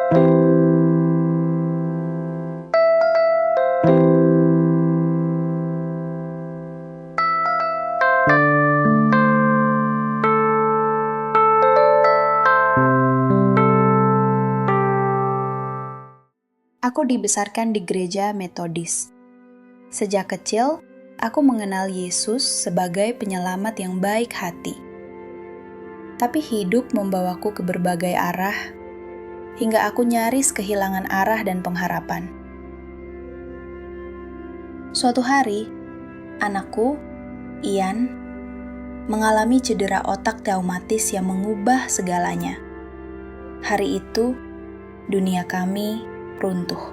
Aku dibesarkan di gereja Metodis. Sejak kecil, aku mengenal Yesus sebagai penyelamat yang baik hati. Tapi hidup membawaku ke berbagai arah, hingga aku nyaris kehilangan arah dan pengharapan. Suatu hari, anakku, Ian, mengalami cedera otak traumatis yang mengubah segalanya. Hari itu, dunia kami runtuh.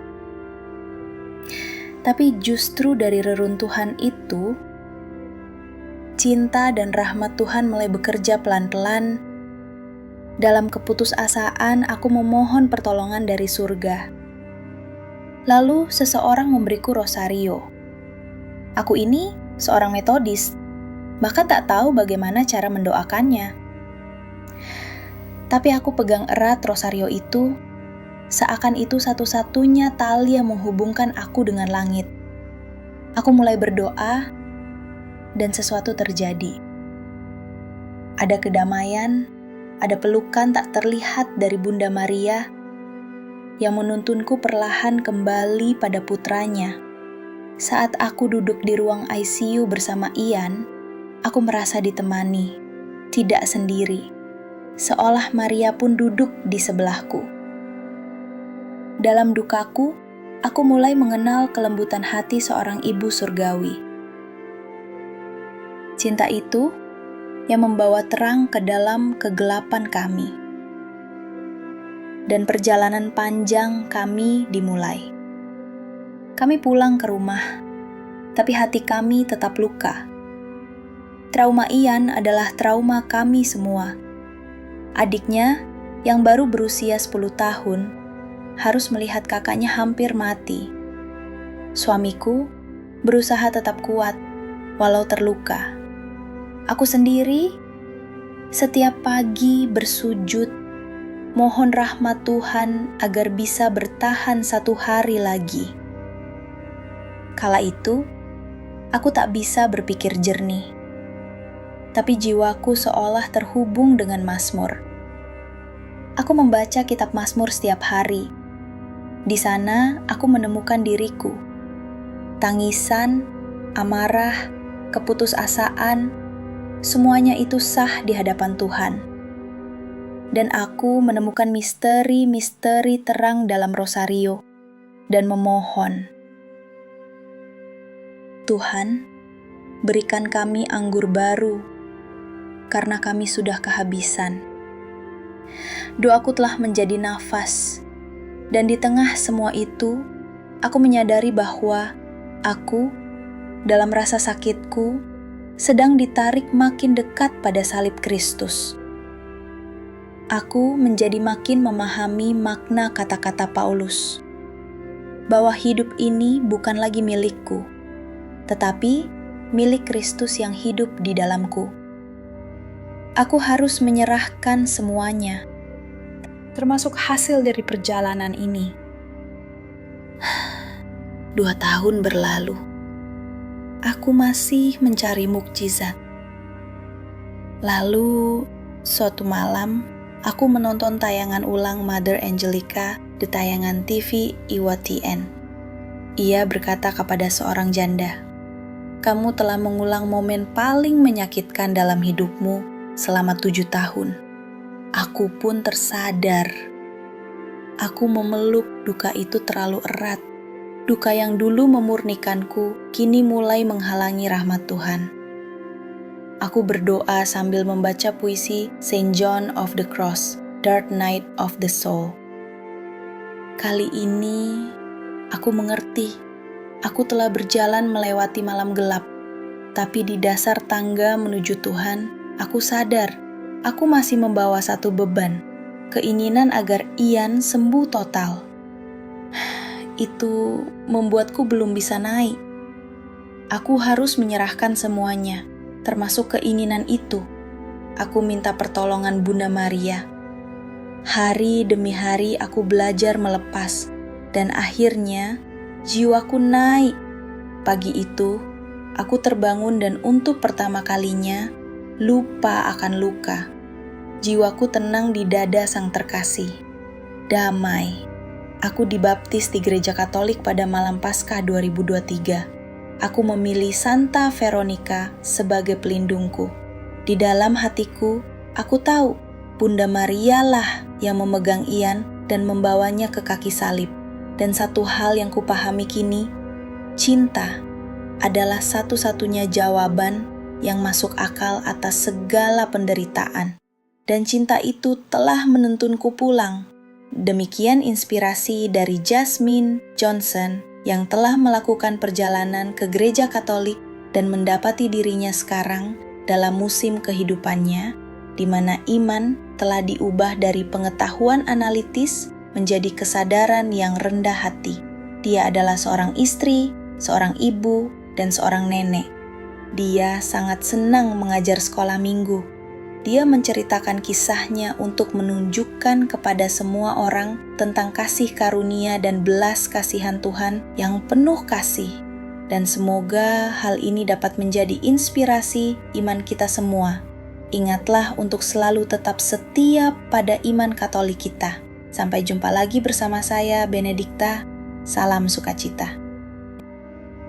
Tapi justru dari reruntuhan itu, cinta dan rahmat Tuhan mulai bekerja pelan-pelan. Dalam keputusasaan, aku memohon pertolongan dari surga. Lalu seseorang memberiku rosario. Aku ini seorang Metodis, bahkan tak tahu bagaimana cara mendoakannya. Tapi aku pegang erat rosario itu, seakan itu satu-satunya tali yang menghubungkan aku dengan langit. Aku mulai berdoa, dan sesuatu terjadi. Ada kedamaian, ada pelukan tak terlihat dari Bunda Maria yang menuntunku perlahan kembali pada putranya. Saat aku duduk di ruang ICU bersama Ian, aku merasa ditemani, tidak sendiri, seolah Maria pun duduk di sebelahku. Dalam dukaku, aku mulai mengenal kelembutan hati seorang ibu surgawi. Cinta itu yang membawa terang ke dalam kegelapan kami. Dan perjalanan panjang kami dimulai. Kami pulang ke rumah, tapi hati kami tetap luka. Trauma Ian adalah trauma kami semua. Adiknya yang baru berusia 10 tahun harus melihat kakaknya hampir mati. Suamiku berusaha tetap kuat walau terluka. Aku sendiri setiap pagi bersujud mohon rahmat Tuhan agar bisa bertahan 1 hari lagi. Kala itu, aku tak bisa berpikir jernih. Tapi jiwaku seolah terhubung dengan Mazmur. Aku membaca kitab Mazmur setiap hari. Di sana aku menemukan diriku. Tangisan, amarah, keputusasaan, semuanya itu sah di hadapan Tuhan. Dan aku menemukan misteri-misteri terang dalam rosario dan memohon, Tuhan, berikan kami anggur baru karena kami sudah kehabisan. Doaku telah menjadi nafas. Dan di tengah semua itu, aku menyadari bahwa aku, dalam rasa sakitku, sedang ditarik makin dekat pada salib Kristus. Aku menjadi makin memahami makna kata-kata Paulus, bahwa hidup ini bukan lagi milikku, tetapi milik Kristus yang hidup di dalamku. Aku harus menyerahkan semuanya, termasuk hasil dari perjalanan ini. 2 tahun berlalu. Aku masih mencari mukjizat. Lalu, suatu malam, aku menonton tayangan ulang Mother Angelica di tayangan TV IWTN. Ia berkata kepada seorang janda, "Kamu telah mengulang momen paling menyakitkan dalam hidupmu selama 7 tahun. Aku pun tersadar. Aku memeluk duka itu terlalu erat. Duka yang dulu memurnikanku, kini mulai menghalangi rahmat Tuhan." Aku berdoa sambil membaca puisi Saint John of the Cross, Dark Night of the Soul. Kali ini, aku mengerti. Aku telah berjalan melewati malam gelap. Tapi di dasar tangga menuju Tuhan, aku sadar aku masih membawa satu beban, keinginan agar Ian sembuh total. Itu membuatku belum bisa naik. Aku harus menyerahkan semuanya, termasuk keinginan itu. Aku minta pertolongan Bunda Maria. Hari demi hari aku belajar melepas, dan akhirnya jiwaku naik. Pagi itu, aku terbangun dan untuk pertama kalinya lupa akan luka. Jiwaku tenang di dada sang terkasih. Damai. Aku dibaptis di Gereja Katolik pada malam Paskah 2023. Aku memilih Santa Veronica sebagai pelindungku. Di dalam hatiku, aku tahu Bunda Maria lah yang memegang Ian dan membawanya ke kaki salib. Dan satu hal yang kupahami kini, cinta adalah satu-satunya jawaban yang masuk akal atas segala penderitaan. Dan cinta itu telah menuntunku pulang. Demikian inspirasi dari Jasmine Johnson yang telah melakukan perjalanan ke gereja Katolik dan mendapati dirinya sekarang dalam musim kehidupannya, di mana iman telah diubah dari pengetahuan analitis menjadi kesadaran yang rendah hati. Dia adalah seorang istri, seorang ibu, dan seorang nenek. Dia sangat senang mengajar sekolah minggu. Dia menceritakan kisahnya untuk menunjukkan kepada semua orang tentang kasih karunia dan belas kasihan Tuhan yang penuh kasih. Dan semoga hal ini dapat menjadi inspirasi iman kita semua. Ingatlah untuk selalu tetap setia pada iman Katolik kita. Sampai jumpa lagi bersama saya, Benedikta. Salam sukacita.